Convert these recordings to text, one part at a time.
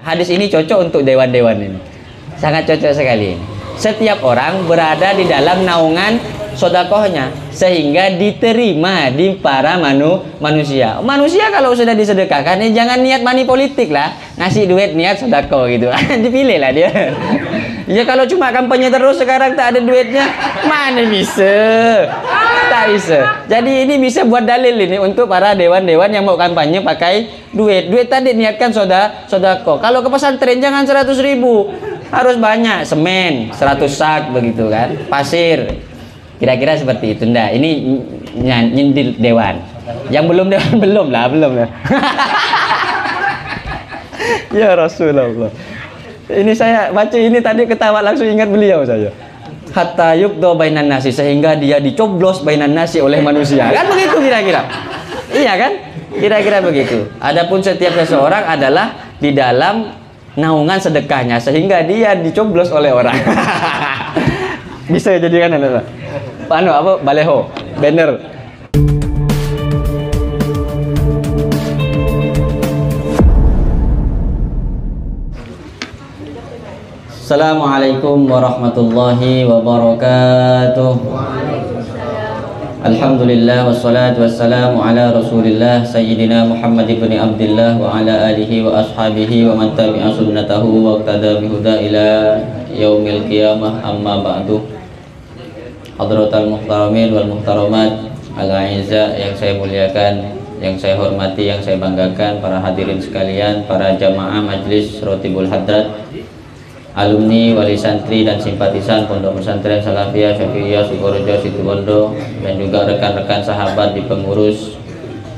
Hadis ini cocok untuk dewan-dewan ini. Sangat cocok sekali. Setiap orang berada di dalam naungan sodakohnya sehingga diterima di para manusia. Manusia kalau sudah disedekahkan, jangan niat money politik lah, ngasih duit niat sodakoh gitu. Dipilih lah dia. Ya kalau cuma kampanye terus sekarang tak ada duitnya, mana bisa? Tak bisa. Jadi ini bisa buat dalil ini untuk para dewan-dewan yang mau kampanye pakai duit. Duit tadi niatkan sodakoh. Kalau ke pesantren jangan 100.000, harus banyak, semen 100 sak begitu kan, pasir. Kira-kira seperti itu. Ndak, ini nyindir dewan. Yang belum dewan belum lah. Ya Rasulullah. Ini saya baca ini tadi ketawa langsung ingat beliau saya. Hatta yukdo bainan nasi, sehingga dia dicoblos bainan nasi oleh manusia. Kan begitu kira-kira. Iya kan? Kira-kira begitu. Adapun setiap seseorang adalah di dalam naungan sedekahnya sehingga dia dicoblos oleh orang. Bisa jadikan apa baleho, banner. Assalamualaikum warahmatullahi wabarakatuh. Alhamdulillah wassalatu wassalamu ala Rasulillah Sayyidina Muhammad ibn Abdullah wa ala alihi wa ashabihi wa man tabi'a sunnatahu wa iqtada bihuda ila yaumil qiyamah, amma ba'du. Hadratal muhtaramin wal muhtaramat al-a'izza yang saya muliakan, yang saya hormati, yang saya banggakan, para hadirin sekalian, para jamaah majlis Rotibul Hadrat, alumni, wali santri dan simpatisan Pondok Pesantren Salafiyah Syafi'iyah Sukorejo Situbondo, dan juga rekan-rekan sahabat di pengurus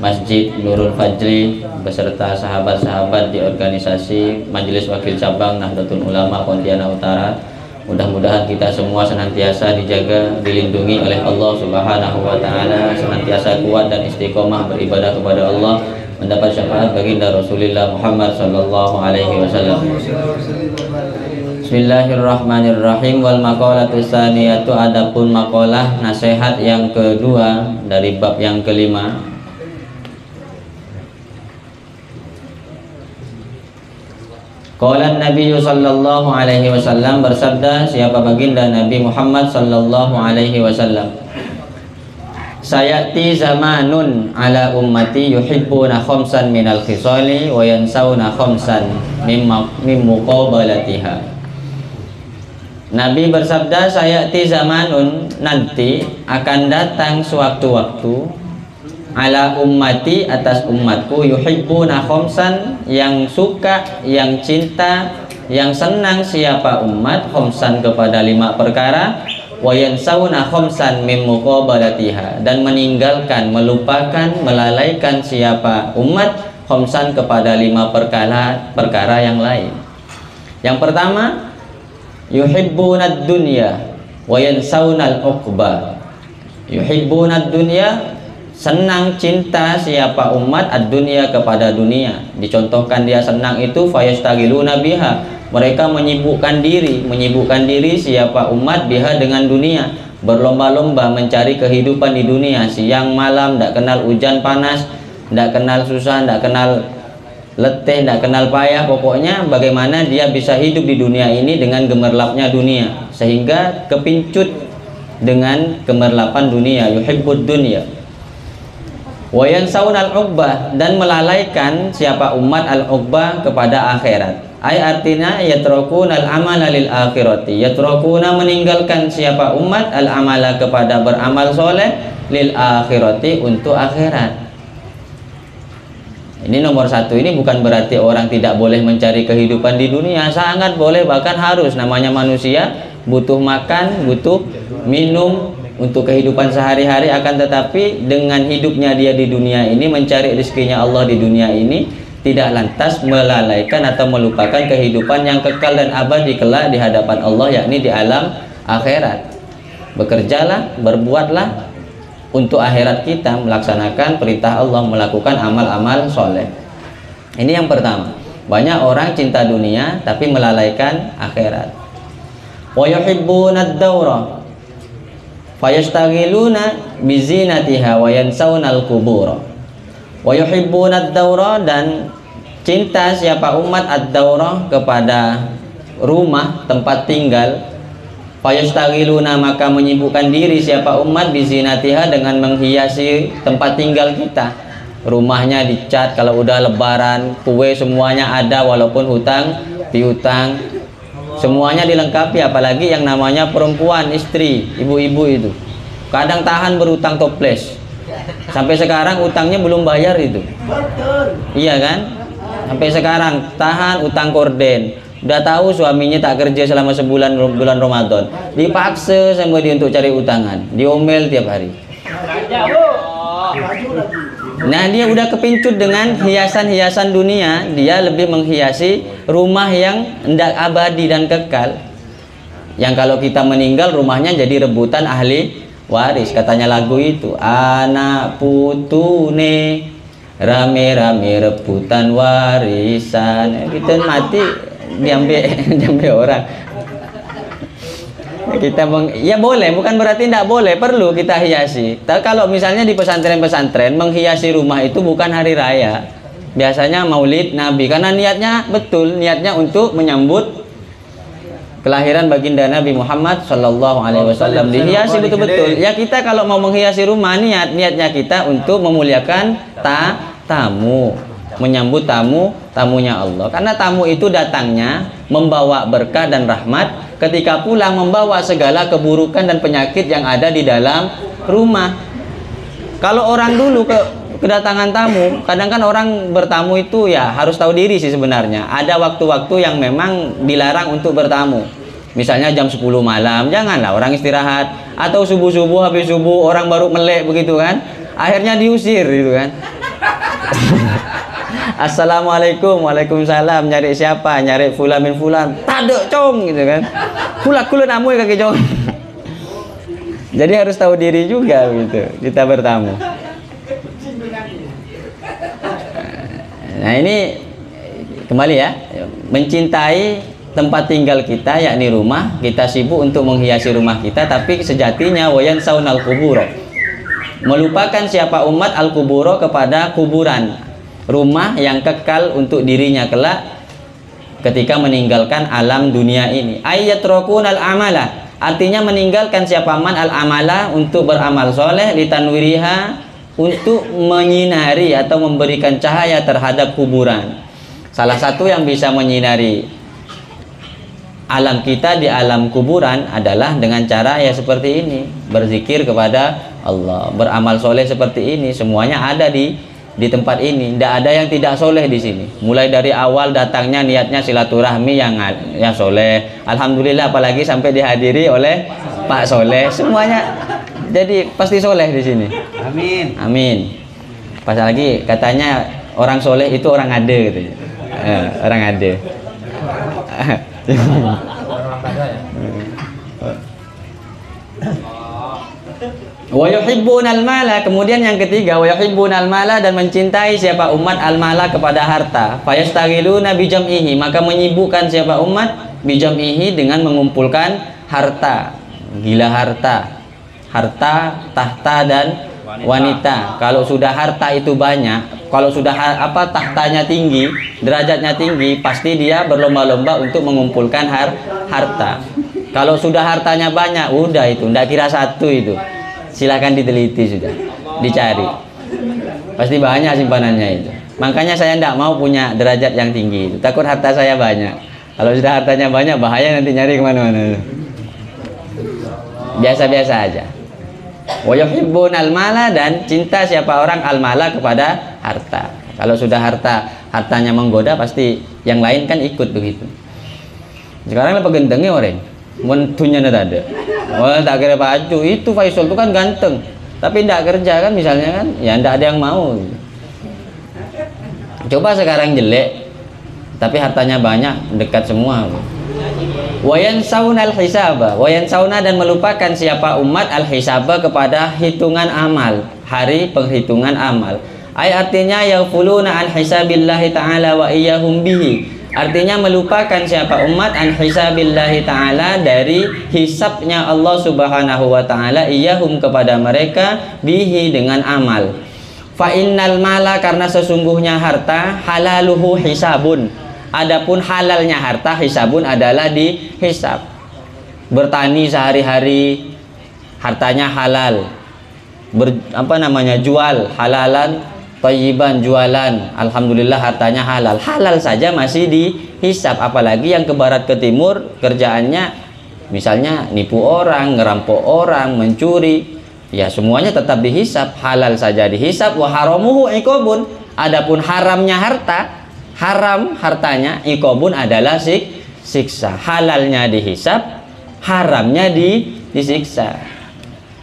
Masjid Nurul Fajri beserta sahabat-sahabat di organisasi Majelis Wakil Cabang Nahdlatul Ulama Pontianak Utara. Mudah-mudahan kita semua senantiasa dijaga, dilindungi oleh Allah Subhanahu wa taala, senantiasa kuat dan istiqomah beribadah kepada Allah, mendapat syafaat baginda Rasulullah Muhammad sallallahu alaihi wasallam. Bismillahirrahmanirrahim. Wal maqalatu tsaniyatu, adapun maqalah nasihat yang kedua dari bab yang kelima. Qala Nabi sallallahu alaihi wasallam, bersabda siapa baginda Nabi Muhammad sallallahu alaihi wasallam, sayati zamanun ala ummati yuhibbuna khamsan minal khisali wa yansawna khamsan min muqabalatiha. Nabi bersabda, sayati zamanun, nanti akan datang sewaktu-waktu, ala ummati, atas umatku, yuhibbuna khamsan, yang suka, yang cinta, yang senang siapa umat, khamsan kepada 5 perkara, wa yansawna khamsan min muqabalatiha, dan meninggalkan, melupakan, melalaikan siapa umat, khamsan kepada 5 perkara yang lain. Yang pertama, yuhibbunad dunya wa yansawnal uqba. Yuhibbunad dunya, senang cinta siapa umat, ad-dunya kepada dunia. Dicontohkan dia senang itu, fayastagiluna biha, mereka menyibukkan diri siapa umat biha dengan dunia, berlomba-lomba mencari kehidupan di dunia, siang malam, tidak kenal hujan panas, tidak kenal susah, tidak kenal letih, tidak kenal payah, pokoknya bagaimana dia bisa hidup di dunia ini dengan gemerlapnya dunia, sehingga kepincut dengan gemerlapan dunia. Yuhibbud dunya wa yansawna al-uqbah, dan melalaikan siapa umat al-uqbah kepada akhirat. Ay artinya yatrukuna al-amala lil akhirati, yatrukuna meninggalkan siapa umat al-amala kepada beramal soleh, lil akhirati untuk akhirat. Ini nomor 1. Ini bukan berarti orang tidak boleh mencari kehidupan di dunia, sangat boleh, bahkan harus. Namanya manusia butuh makan, butuh minum untuk kehidupan sehari-hari, akan tetapi dengan hidupnya dia di dunia ini, mencari rezekinya Allah di dunia ini, tidak lantas melalaikan atau melupakan kehidupan yang kekal dan abadi kelak di hadapan Allah, yakni di alam akhirat. Bekerjalah, berbuatlah untuk akhirat kita, melaksanakan perintah Allah, melakukan amal-amal soleh. Ini yang pertama. Banyak orang cinta dunia tapi melalaikan akhirat. Wa yuhibbunad dawra fayastaghiluna bizinatiha wa yansawna al-qubur. Wa yuhibbunad dawra, dan cinta siapa umat ad-daurah kepada rumah tempat tinggal, fayastaghiluna maka menyibukkan diri siapa umat bizinatiha dengan menghiasi tempat tinggal kita. Rumahnya dicat, kalau udah lebaran kue semuanya ada, walaupun hutang piutang semuanya dilengkapi. Apalagi yang namanya perempuan, istri, ibu-ibu itu kadang tahan berutang toples sampai sekarang, utangnya belum bayar itu. Iya kan, sampai sekarang tahan utang korden. Udah tahu suaminya tak kerja selama sebulan, bulan Ramadan, dipaksa sama dia untuk cari utangan, diomel tiap hari. Nah, dia udah kepincut dengan hiasan-hiasan dunia. Dia lebih menghiasi rumah yang hendak abadi dan kekal, yang kalau kita meninggal rumahnya jadi rebutan ahli waris. Katanya lagu itu, anak putune rame-rame rebutan warisan. Kita mati diambil orang. Kita ya boleh, bukan berarti tidak boleh, perlu kita hiasi. Tapi kalau misalnya di pesantren-pesantren menghiasi rumah itu bukan hari raya, biasanya maulid Nabi, karena niatnya betul, niatnya untuk menyambut kelahiran baginda Nabi Muhammad Shallallahu Alaihi Wasallam, dihiasi betul-betul. Ya kita kalau mau menghiasi rumah, niatnya kita untuk memuliakan tamu, menyambut tamunya Allah, karena tamu itu datangnya membawa berkah dan rahmat, ketika pulang membawa segala keburukan dan penyakit yang ada di dalam rumah. Kalau orang dulu kedatangan tamu, kadang kan orang bertamu itu ya harus tahu diri sih sebenarnya. Ada waktu-waktu yang memang dilarang untuk bertamu. Misalnya jam 10 malam, janganlah orang istirahat. Atau subuh-subuh, habis subuh orang baru melek begitu kan, akhirnya diusir gitu kan. Assalamualaikum, waalaikumsalam, nyari siapa? Nyari fulan bin fulan. Taduk cong gitu kan. Kulak namu kaki cong. Jadi harus tahu diri juga gitu kita bertamu. Nah, ini kembali ya, mencintai tempat tinggal kita yakni rumah. Kita sibuk untuk menghiasi rumah kita, tapi sejatinya wayan saunal kuburo, melupakan siapa umat al kuburo kepada kuburan, rumah yang kekal untuk dirinya kelak ketika meninggalkan alam dunia ini. Ayatrokun al amala, artinya meninggalkan siapa man al amala untuk beramal soleh, litanwiriha untuk menyinari atau memberikan cahaya terhadap kuburan. Salah satu yang bisa menyinari alam kita di alam kuburan adalah dengan cara ya seperti ini, berzikir kepada Allah, beramal soleh seperti ini. Semuanya ada di tempat ini, tidak ada yang tidak soleh di sini. Mulai dari awal datangnya niatnya silaturahmi yang soleh, alhamdulillah, apalagi sampai dihadiri oleh Pak Soleh, semuanya jadi pasti soleh di sini. Amin. Amin. Pas lagi katanya orang soleh itu orang ada gitu. Orang ada. Wa yuhibbunal mala, kemudian yang ketiga, wa yuhibbunal mala, dan mencintai siapa umat al mala kepada harta. Fayastaghiluna bijam'ihi, maka menyibukkan siapa umat bijam'ihi dengan mengumpulkan harta. Gila harta, tahta dan wanita. Kalau sudah harta itu banyak, kalau sudah tahtanya tinggi, derajatnya tinggi, pasti dia berlomba-lomba untuk mengumpulkan harta. Kalau sudah hartanya banyak, udah itu ndak kira satu itu. Silakan diteliti, sudah dicari, pasti banyak simpanannya itu. Makanya saya tidak mau punya derajat yang tinggi itu, takut harta saya banyak. Kalau sudah hartanya banyak, bahaya nanti nyari kemana-mana. Biasa-biasa aja. Wa yuhibbunal mala, dan cinta siapa orang al mala kepada harta. Kalau sudah hartanya menggoda, pasti yang lain kan ikut begitu. Sekarang apa gentengnya orang? Mentunya ada. Oh, tak kira baju itu Faisal itu kan ganteng, tapi tidak kerja kan misalnya kan, ya tidak ada yang mau. Coba sekarang jelek, tapi hartanya banyak, dekat semua. Wayan sauna al hisaba, wayan sauna, dan melupakan siapa umat al hisaba kepada hitungan amal, hari penghitungan amal. Artinya yaghfuluna an hisabillahi ta'ala wa iyyahum bihi, artinya melupakan siapa umat an hisabillahi ta'ala dari hisabnya Allah subhanahu wa ta'ala, iyyahum kepada mereka, bihi dengan amal. Fa innal mala, karena sesungguhnya harta, halaluhu hisabun. Adapun halalnya harta, hisabun adalah dihisab. Bertani sehari-hari hartanya halal. Jual halalan thayyiban, jualan alhamdulillah hartanya halal. Halal saja masih dihisab, apalagi yang ke barat ke timur kerjaannya misalnya nipu orang, ngerampok orang, mencuri. Ya semuanya tetap dihisab, halal saja dihisab. Wa haramuhu iqabun, adapun haramnya harta, haram hartanya, iqabun adalah siksa. Halalnya dihisab, haramnya disiksa.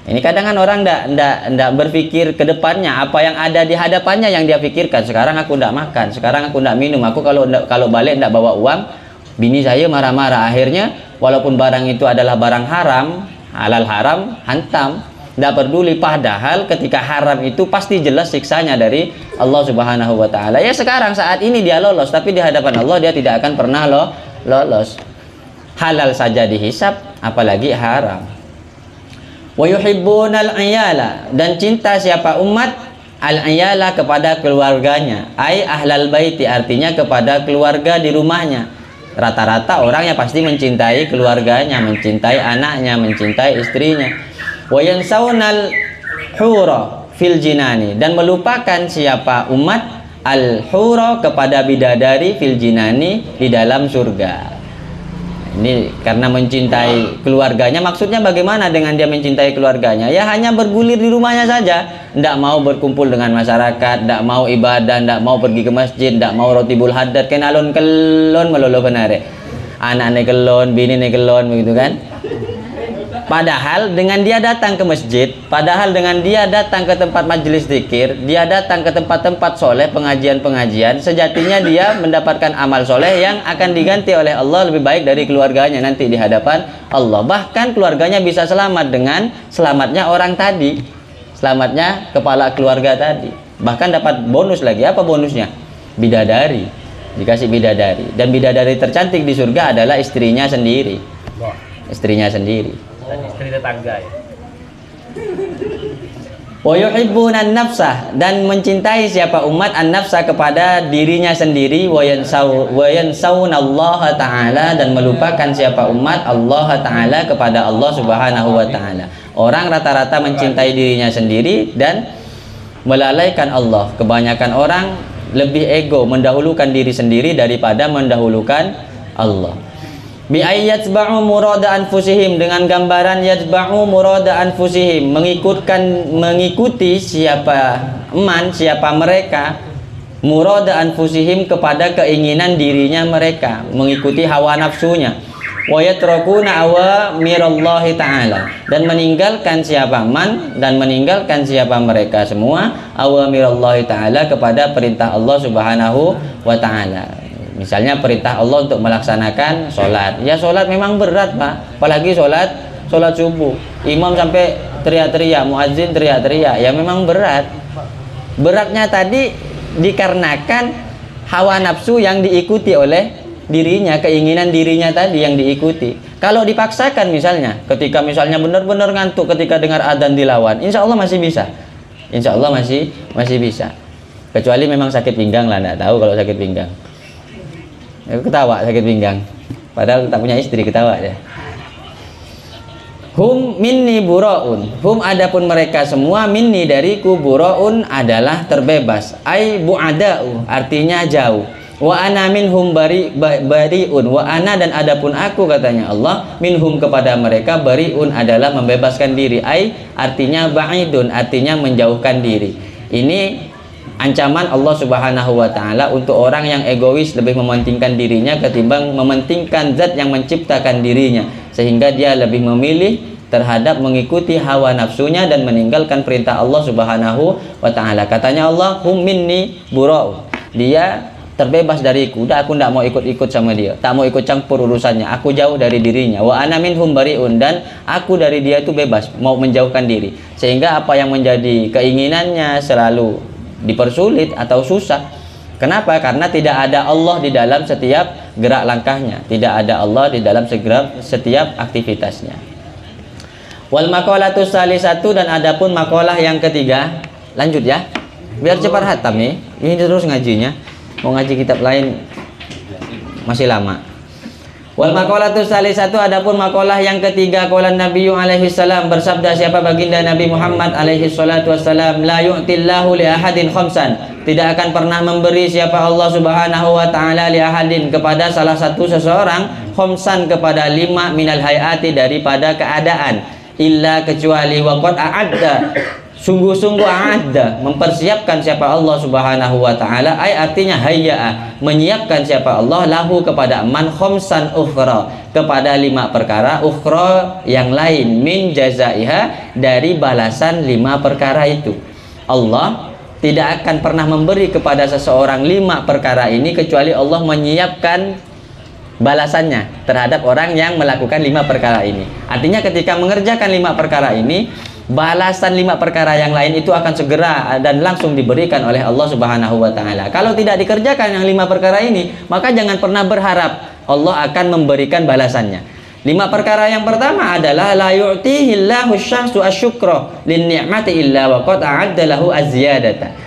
Ini kadang kan orang ndak berpikir ke depannya, apa yang ada di hadapannya yang dia pikirkan. Sekarang aku ndak makan, sekarang aku ndak minum, aku kalau balik ndak bawa uang, bini saya marah-marah. Akhirnya walaupun barang itu adalah barang haram, halal haram, hantam. Tidak peduli, padahal ketika haram itu pasti jelas siksanya dari Allah Subhanahu wa Ta'ala. Ya sekarang saat ini dia lolos, tapi di hadapan Allah dia tidak akan pernah lolos. Halal saja dihisab, apalagi haram. Wa yuhibbunal iyala, dan cinta siapa umat al iyala kepada keluarganya, ai ahlal baiti, artinya kepada keluarga di rumahnya. Rata-rata orang yang pasti mencintai keluarganya, mencintai anaknya, mencintai istrinya. Wa yansawnal hura fil jinani, dan melupakan siapa umat al hura kepada bidadari fil jinani, di dalam surga. Ini karena mencintai keluarganya. Maksudnya bagaimana dengan dia mencintai keluarganya? Ya hanya bergulir di rumahnya saja, tidak mau berkumpul dengan masyarakat, tidak mau ibadah, tidak mau pergi ke masjid, tidak mau rotibul haddad, kenalon kelon melolo benare, anak kelon, bini kelon, begitu kan? Padahal dengan dia datang ke masjid, padahal dengan dia datang ke tempat majelis zikir, dia datang ke tempat-tempat soleh, pengajian-pengajian, sejatinya dia mendapatkan amal soleh yang akan diganti oleh Allah lebih baik dari keluarganya nanti di hadapan Allah. Bahkan keluarganya bisa selamat dengan selamatnya orang tadi, selamatnya kepala keluarga tadi. Bahkan dapat bonus lagi. Apa bonusnya? Bidadari, dikasih bidadari. Dan bidadari tercantik di surga adalah istrinya sendiri. Istrinya sendiri. Dan istri tetangga ya. Wa yuhibbunan nafsah, dan mencintai siapa umat an-nafsah kepada dirinya sendiri. Wa yansawnallaha ta'ala, dan melupakan siapa umat Allah ta'ala kepada Allah Subhanahu wa ta'ala. Orang rata-rata mencintai dirinya sendiri dan melalaikan Allah. Kebanyakan orang lebih ego, mendahulukan diri sendiri daripada mendahulukan Allah. Bi ayyatba'u murada anfusihim, dengan gambaran yatba'u murada anfusihim, mengikuti siapa mereka, murada anfusihim kepada keinginan dirinya mereka, mengikuti hawa nafsunya. Wa yatrakuna awamirallahi ta'ala, dan meninggalkan siapa mereka semua awamirallahi ta'ala, kepada perintah Allah Subhanahu wa ta'ala. Misalnya perintah Allah untuk melaksanakan sholat. Ya sholat memang berat Pak, apalagi sholat subuh. Imam sampai teriak-teriak, muadzin teriak-teriak. Ya memang berat. Beratnya tadi dikarenakan hawa nafsu yang diikuti oleh dirinya, keinginan dirinya tadi yang diikuti. Kalau dipaksakan misalnya, ketika misalnya benar-benar ngantuk ketika dengar adzan dilawan, insya Allah masih bisa. Insya Allah masih bisa. Kecuali memang sakit pinggang lah, nggak tahu kalau sakit pinggang. Ketawa sakit pinggang, padahal tak punya istri, ketawa ya. Hum minni buraun, hum adapun mereka semua, minni dariku, buraun adalah terbebas, ai bu'ada'u artinya jauh, wa ana minhum bariun, wa ana dan adapun aku, katanya Allah, minhum kepada mereka, bariun adalah membebaskan diri, ai artinya ba'idun artinya menjauhkan diri. Ini ancaman Allah Subhanahu wa ta'ala untuk orang yang egois, lebih mementingkan dirinya ketimbang mementingkan zat yang menciptakan dirinya, sehingga dia lebih memilih terhadap mengikuti hawa nafsunya dan meninggalkan perintah Allah Subhanahu wa ta'ala. Katanya Allah, hum minni bura'u, dia terbebas dariku, udah aku tidak mau ikut-ikut sama dia, tak mau ikut campur urusannya, aku jauh dari dirinya. Wa ana minhum bariun, dan aku dari dia itu bebas, mau menjauhkan diri, sehingga apa yang menjadi keinginannya selalu dipersulit atau susah. Kenapa? Karena tidak ada Allah di dalam setiap gerak langkahnya, tidak ada Allah di dalam setiap aktivitasnya. Wal maqalatus salisatu, dan adapun makalah yang ketiga, lanjut ya. biar cepat hatam nih. Ini terus ngajinya. Mau ngaji kitab lain masih lama. Wal maqalatu salisatu, adapun maqalah yang ketiga, qala Nabi alaihi salam, bersabda siapa baginda Nabi Muhammad alaihi salatu wassalam, la yu'tillahu li ahadin khamsan, tidak akan pernah memberi siapa Allah Subhanahu wa taala li ahadin kepada salah satu seseorang, khamsan kepada 5 minal hayati daripada keadaan, illa kecuali waqad a'adda, sungguh-sungguh ada mempersiapkan siapa Allah Subhanahu wa taala, ay artinya hayya'a, menyiapkan siapa Allah lahu kepada man khamsan ukhra, kepada 5 perkara ukhra yang lain, min jazaiha, dari balasan 5 perkara itu. Allah tidak akan pernah memberi kepada seseorang 5 perkara ini kecuali Allah menyiapkan balasannya terhadap orang yang melakukan 5 perkara ini. Artinya ketika mengerjakan 5 perkara ini, balasan 5 perkara yang lain itu akan segera dan langsung diberikan oleh Allah Subhanahu wa taala. Kalau tidak dikerjakan yang 5 perkara ini, maka jangan pernah berharap Allah akan memberikan balasannya. 5 perkara yang pertama adalah la yu'tihillahu syahsu asyukra lin ni'mati illa wa qad a'adda lahu azyadata.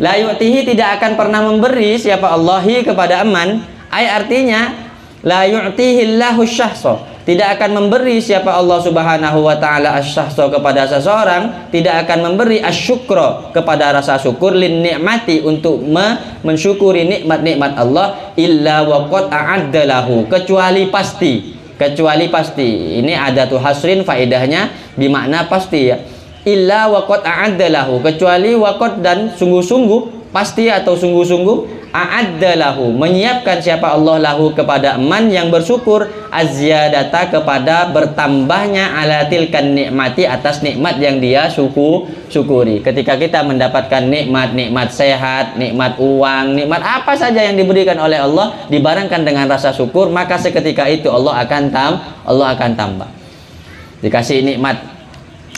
La yu'tihi, tidak akan pernah memberi siapa Allahi kepada aman, ay artinya la yu'tihillahu syahsu, tidak akan memberi siapa Allah Subhanahu wa taala asyahso kepada seseorang, tidak akan memberi asyukro kepada rasa syukur, lin nikmati untuk mensyukuri nikmat-nikmat Allah, illa waqad a'adda lahu, kecuali pasti. Ini ada tuh hasrin, faedahnya bimakna pasti ya. Illa waqad a'adda lahu, kecuali waqad dan sungguh-sungguh, pasti atau sungguh-sungguh, a'adda lahu, menyiapkan siapa Allah lahu kepada man yang bersyukur, azyadata, kepada bertambahnya, ala tilkan nikmati, atas nikmat yang dia syukuri. Ketika kita mendapatkan nikmat sehat, nikmat uang, nikmat apa saja yang diberikan oleh Allah, dibarengkan dengan rasa syukur, maka seketika itu Allah akan tambah. Dikasih nikmat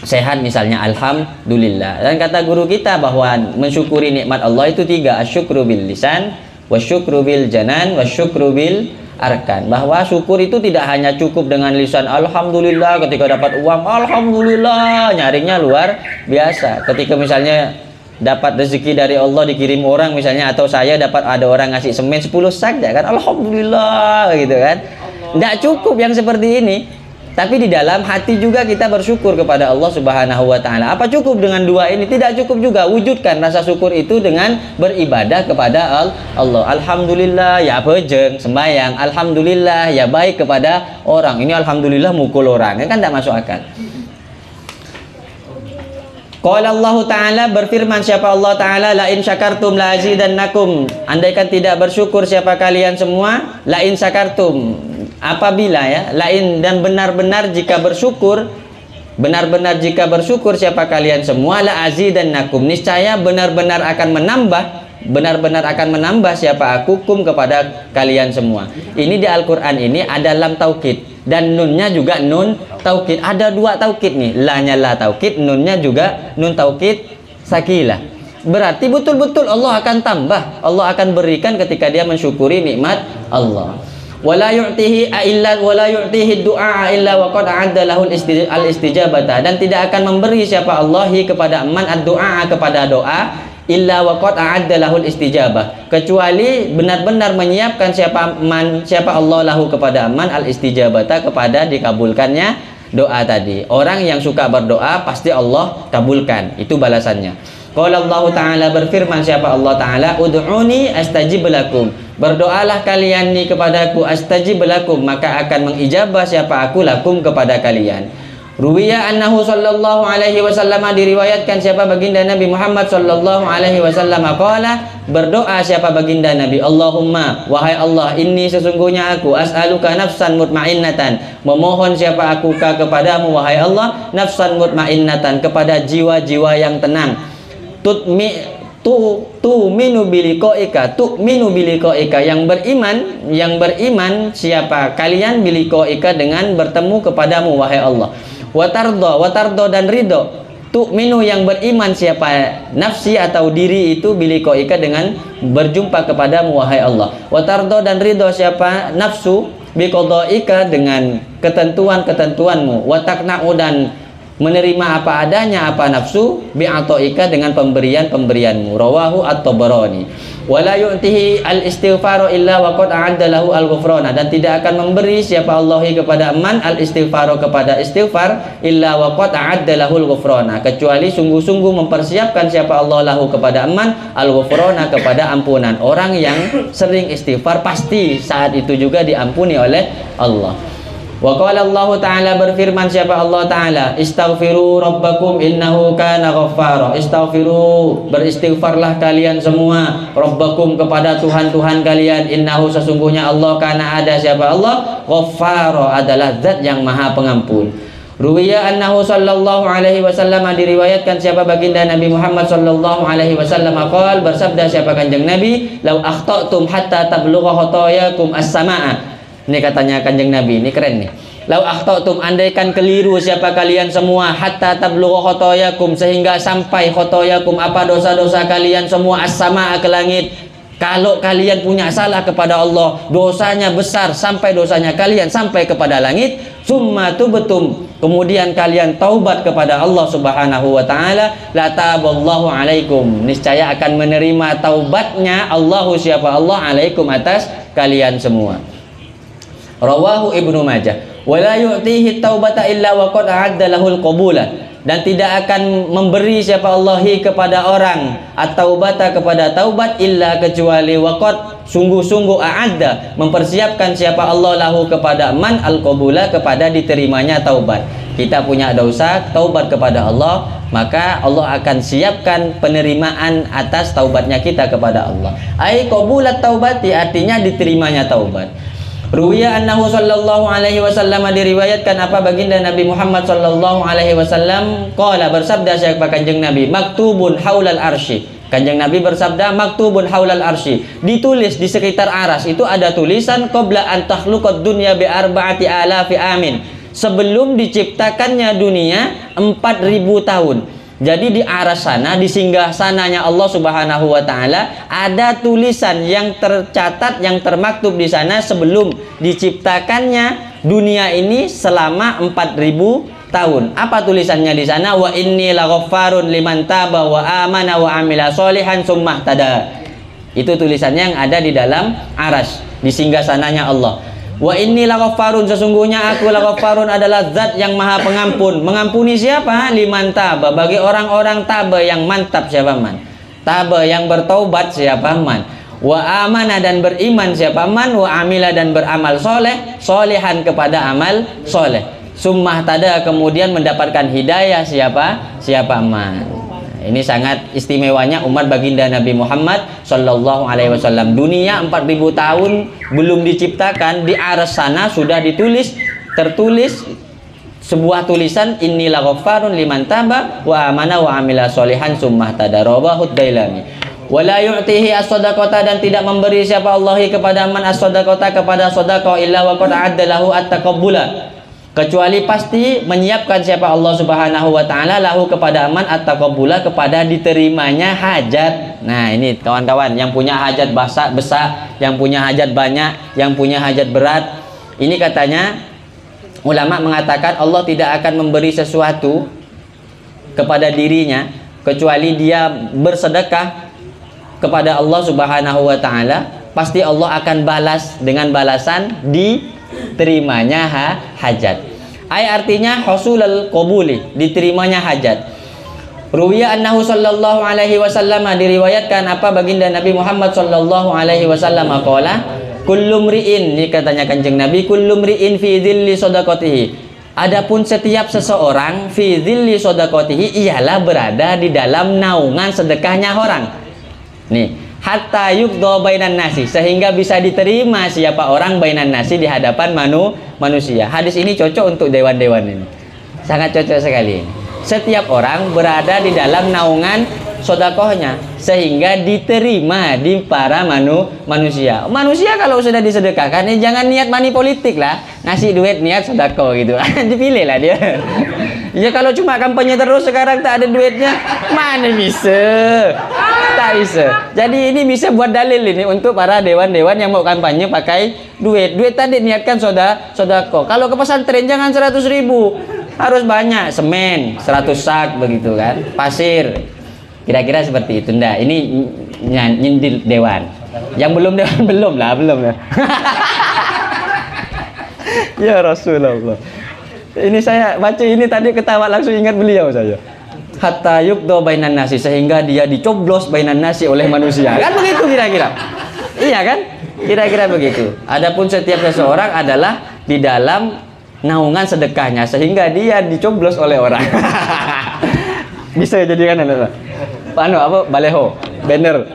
sehat misalnya, alhamdulillah. Dan kata guru kita bahwa mensyukuri nikmat Allah itu 3, asyukru bil lisan, wasyukru bil janan, wasyukru bil arkan. Bahwa syukur itu tidak hanya cukup dengan lisan alhamdulillah, ketika dapat uang alhamdulillah, nyaringnya luar biasa. Ketika misalnya dapat rezeki dari Allah, dikirim orang misalnya, atau saya dapat, ada orang ngasih semen 10 sak ya kan, alhamdulillah gitu kan. Tidak cukup yang seperti ini. Tapi di dalam hati juga kita bersyukur kepada Allah Subhanahu wa taala. Apa cukup dengan 2 ini? Tidak cukup juga. Wujudkan rasa syukur itu dengan beribadah kepada Allah. Alhamdulillah ya bejeng sembahyang, alhamdulillah ya baik kepada orang. Ini alhamdulillah mukul orang, kan tidak masuk akal. Qala Allah taala, berfirman siapa Allah taala, la in syakartum la azidannakum, andaikan tidak bersyukur siapa kalian semua, la in syakartum, apabila ya, lain dan benar-benar jika bersyukur, benar-benar jika bersyukur siapa kalian semua, la azidannakum, niscaya benar-benar akan menambah siapa akukum kepada kalian semua. Ini di Al-Qur'an ini ada lam taukid dan nunnya juga nun taukid. Ada 2 taukid nih, la-nya la taukid, nunnya juga nun taukid sakilah. Berarti betul-betul Allah akan tambah, Allah akan berikan ketika dia mensyukuri nikmat Allah. Wala yu'tihi du'a illa wa qad a'adda lahu al-istijabata, dan tidak akan memberi siapa Allahi kepada man ad-du'a, kepada doa, illa wa qad a'adda lahu al-istijabah, kecuali benar-benar menyiapkan siapa Allah lahu kepada man al-istijabata, kepada dikabulkannya doa tadi. Orang yang suka berdoa pasti Allah kabulkan, itu balasannya. Qala Allah taala, berfirman siapa Allah taala, ud'uni astajib lakum, berdoalah kalian nih kepadaku, astajib lakum, maka akan mengijabah siapa aku lakum kepada kalian. Ruwiya annahu sallallahu alaihi wasallam, diriwayatkan siapa baginda Nabi Muhammad sallallahu alaihi wasallam qala, berdoa siapa baginda Nabi, Allahumma, wahai Allah, inni sesungguhnya aku, as'aluka nafsan mutmainnatan, memohon siapa aku kepadamu wahai Allah, nafsan mutmainnatan, kepada jiwa-jiwa yang tenang, tu'minu biliqaika, yang beriman siapa kalian, biliqaika, dengan bertemu kepadamu wahai Allah, watardo dan ridho, tu'minu yang beriman siapa nafsi atau diri itu, biliqaika, dengan berjumpa kepadamu wahai Allah, watardo dan ridho siapa nafsu, biqadaika, dengan ketentuan-ketentuanmu, watakna'u dan menerima apa adanya, apa nafsu, bi'ata'ika dengan pemberian-pemberianmu. Rawahu at-Tabarani. Wala yu'tihi al-istighfar illa wa qad a'adda lahu al-ghufrana, dan tidak akan memberi siapa Allahi kepada man al-istighfar kepada istighfar illa wa qad a'adda lahu al-ghufrana, kecuali sungguh-sungguh mempersiapkan siapa Allah lahu kepada man al-ghufrana, kepada ampunan. Orang yang sering istighfar pasti saat itu juga diampuni oleh Allah. Wa qala Allah Ta'ala, berfirman siapa Allah Ta'ala, istaghfiru rabbakum innahu kana ghaffara. Istaghfiru, beristighfarlah kalian semua, rabbakum kepada Tuhan-Tuhan kalian, innahu sesungguhnya Allah, kana ada siapa Allah, ghaffara adalah zat yang maha pengampun. Ruwiya annahu sallallahu alaihi wasallam, diriwayatkan siapa baginda Nabi Muhammad sallallahu alaihi wasallam qala, bersabda siapa kanjeng Nabi, lau akhta'tum hatta tablugha khotoyakum as-samaa. Ini katanya kanjeng Nabi, ini keren nih. Lau akhta'tum, andaikan keliru siapa kalian semua, hatta tablugha khotoyakum, sehingga sampai khotoyakum, apa dosa-dosa kalian semua, as-samaa, ke langit. Kalau kalian punya salah kepada Allah, dosanya besar sampai dosanya kalian sampai kepada langit, summa tubtum, kemudian kalian taubat kepada Allah Subhanahu wa taala, la taballahu alaikum, niscaya akan menerima taubatnya Allahu siapa Allah, alaikum atas kalian semua. Rawahu Ibnu Majah. Wala yu'tihi taubata illa wa qad a'adda lahul qabula, dan tidak akan memberi siapa Allahi kepada orang at-taubata kepada taubat illa kecuali waqad sungguh-sungguh a'adda mempersiapkan siapa Allah lahu kepada man al-qabula, kepada diterimanya taubat. Kita punya dosa, taubat kepada Allah, maka Allah akan siapkan penerimaan atas taubatnya kita kepada Allah. Ai qabulat taubati, artinya diterimanya taubat. Ruwiya annahu sallallahu alaihi wasallam, diriwayatkan apa baginda Nabi Muhammad sallallahu alaihi wasallam qala, bersabda siapa kanjeng Nabi, maktubun haulal arsy. Kanjeng Nabi bersabda, maktubun haulal arsy, ditulis di sekitar aras itu ada tulisan, qabla an takhluqad dunya bi arba'ati alafi amin, sebelum diciptakannya dunia 4000 tahun. Jadi di aras sana, di singgah sananya Allah Subhanahu wa taala, ada tulisan yang tercatat, yang termaktub di sana sebelum diciptakannya dunia ini selama 4000 tahun. Apa tulisannya di sana? Wa inni laghaffarun liman taba wa amana wa amila sholihan summa ihtada. Itu tulisannya yang ada di dalam aras, di singgah sananya Allah. Wa inni laghaffarun, sesungguhnya aku laghaffarun adalah zat yang maha pengampun. Mengampuni siapa? Liman taba, bagi orang-orang taba yang mantap siapa man. Taba yang bertaubat siapa man. Wa amana, dan beriman siapa man. Wa amila, dan beramal soleh, solehan kepada amal soleh. Summah tada, kemudian mendapatkan hidayah siapa man. Ini sangat istimewanya umat baginda Nabi Muhammad sallallahu alaihi wasallam. Dunia 4000 tahun belum diciptakan, di aras sana sudah tertulis sebuah tulisan, inni laghaffarun liman taba wa amana wa amila sholihan summa tadarabahud dailami. Wala yu'tihi as-shadaqata, dan tidak memberi siapa Allahi kepada man as-shadaqata, kepada sedekah, illa wa qad a'adda lahu at-taqabbula, kecuali pasti menyiapkan siapa Allah Subhanahu wa taala lahu kepada man at-taqabbula, kepada diterimanya hajat. Nah, ini kawan-kawan yang punya hajat besar, yang punya hajat banyak, yang punya hajat berat. Ini katanya ulama mengatakan Allah tidak akan memberi sesuatu kepada dirinya kecuali dia bersedekah kepada Allah Subhanahu wa taala, pasti Allah akan balas dengan balasan diterimanya hajat. Ay, artinya husulul qabuli, diterimanya hajat. Ruwiya annahu sallallahu alaihi wasallam, diriwayatkan apa baginda Nabi Muhammad sallallahu alaihi wasallam qala, kullu mri'in, ini katanya kanjeng Nabi, kullu mri'in fi dhilli shadaqatihi, adapun setiap seseorang fi dhilli shadaqatihi, ialah berada di dalam naungan sedekahnya orang. Nih, hatta yugdo bainan nasi, sehingga bisa diterima siapa orang bainan nasi, di hadapan manusia. Hadis ini cocok untuk dewan-dewan ini, sangat cocok sekali ini. Setiap orang berada di dalam naungan sodakohnya, sehingga diterima di para manusia. Manusia kalau sudah disedekahkan, jangan niat money politik lah, ngasih duit niat sodakoh gitu. Dipilih lah dia. Ya kalau cuma kampanye terus sekarang tak ada duitnya, mana bisa? Tak bisa. Jadi ini bisa buat dalil ini untuk para dewan-dewan yang mau kampanye pakai duit. Duit tadi niatkan sodakoh. Kalau ke pesantren jangan 100.000. Harus banyak, semen 100 sak begitu kan, pasir. Kira-kira seperti itu. Ndak, ini nyindir dewan. Yang belum dewan belum lah. Ya Rasulullah. Ini saya baca ini tadi ketawa langsung ingat beliau saya. Hatta yukdo bainan nasi, sehingga dia dicoblos bainan nasi oleh manusia. Kan begitu kira-kira. Iya kan? Kira-kira begitu. Adapun setiap seseorang adalah di dalam naungan sedekahnya sehingga dia dicoblos oleh orang. Bisa jadikan apa baleho, banner.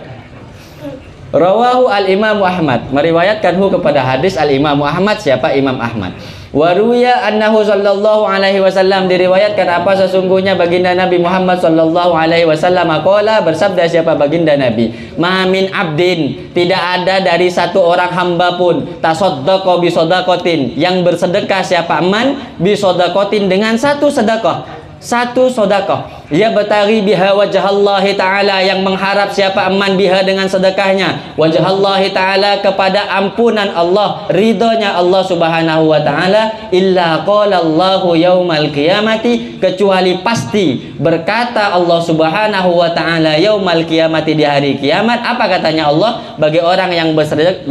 Rawahu al-Imam Ahmad, meriwayatkanhu kepada hadis al-Imam Ahmad. Siapa? Imam Ahmad. Wa ruwiya annahu sallallahu alaihi wasallam, diriwayatkan apa sesungguhnya baginda Nabi Muhammad sallallahu alaihi wasallam qala, bersabda siapa baginda Nabi, ma min abdin, tidak ada dari satu orang hamba pun, tasaddaqa bi shadaqatin, yang bersedekah siapa, man bi shadaqatin, dengan satu sedekah, satu sedekah, ya batari biha wajhallahi ta'ala, yang mengharap siapa aman biha dengan sedekahnya, wajhallahi ta'ala, kepada ampunan Allah, ridhonya Allah subhanahu wa ta'ala, illa qala Allahu yaumal qiyamati, kecuali pasti berkata Allah subhanahu wa ta'ala yaumal qiyamati, di hari kiamat. Apa katanya Allah bagi orang yang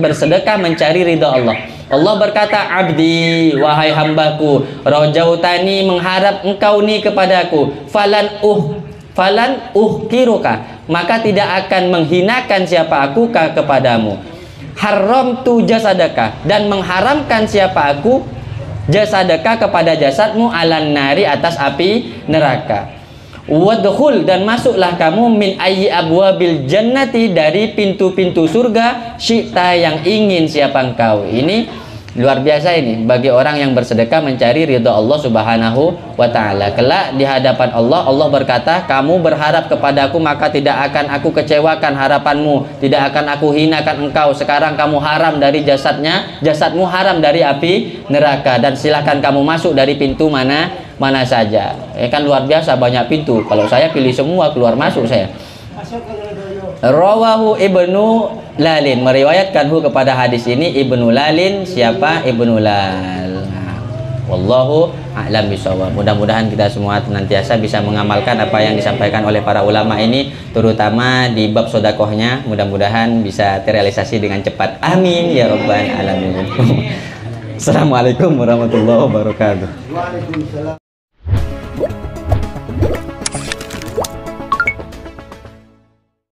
bersedekah mencari ridha Allah? Allah berkata, abdi, wahai hambaku, rojautani, mengharap engkau ni kepadaku, falan uhkiruka, maka tidak akan menghinakan siapa aku kepadamu. Haram tu jasadaka, dan mengharamkan siapa aku jasadaka, kepada jasadmu, alan nari, atas api neraka. Wadkhul, dan masuklah kamu, min ayyi abwabil jannati, dari pintu-pintu surga, syi'ta, yang ingin siapa engkau. Ini luar biasa ini bagi orang yang bersedekah mencari ridha Allah subhanahu wa ta'ala. Kelak di hadapan Allah, Allah berkata, kamu berharap kepadaku maka tidak akan aku kecewakan harapanmu, tidak akan aku hinakan engkau. Sekarang kamu haram dari jasadmu haram dari api neraka, dan silahkan kamu masuk dari pintu mana saja. Kan luar biasa, banyak pintu. Kalau saya pilih semua, keluar masuk saya. Rawahu Ibnu Lalin, meriwayatkanhu kepada hadis ini Ibnu Lalin. Siapa? Ibnu Lal. Wallahu a'lam bishawab. Mudah-mudahan kita semua senantiasa bisa mengamalkan apa yang disampaikan oleh para ulama ini, terutama di bab sedekahnya. Mudah-mudahan bisa terrealisasi dengan cepat. Amin ya rabbal alamin. Assalamualaikum warahmatullahi wabarakatuh. Waalaikumsalam.